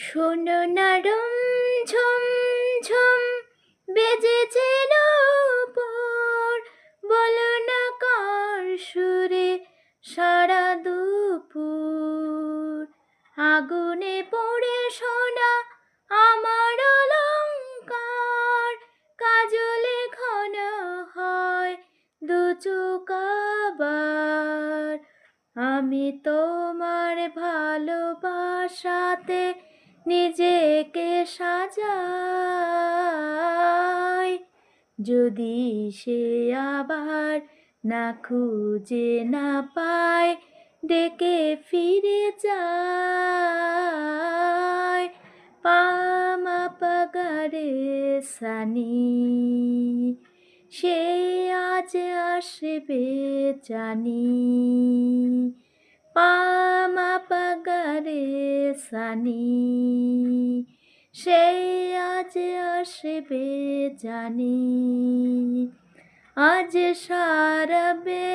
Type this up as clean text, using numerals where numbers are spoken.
শোনো না ঝুম ঝুম বেজেছে নূপুর, বলো না কার সুরে সারা দুপুর। আগুনে পড়ে সোনা আমার অলংকার, কাজলে ঘন হয় দু চোখ আবার। আমি তোমার ভালোবাসাতে নিজেকে সাজাই, যদি সে আবার না খুঁজে না পায়, ডেকে ফিরে যায়। পামা পাগারে সানি, সে আজ আসবে জানি। পামা পাগারে সানি, সে আজ আসবে জানি। আজ সারাবে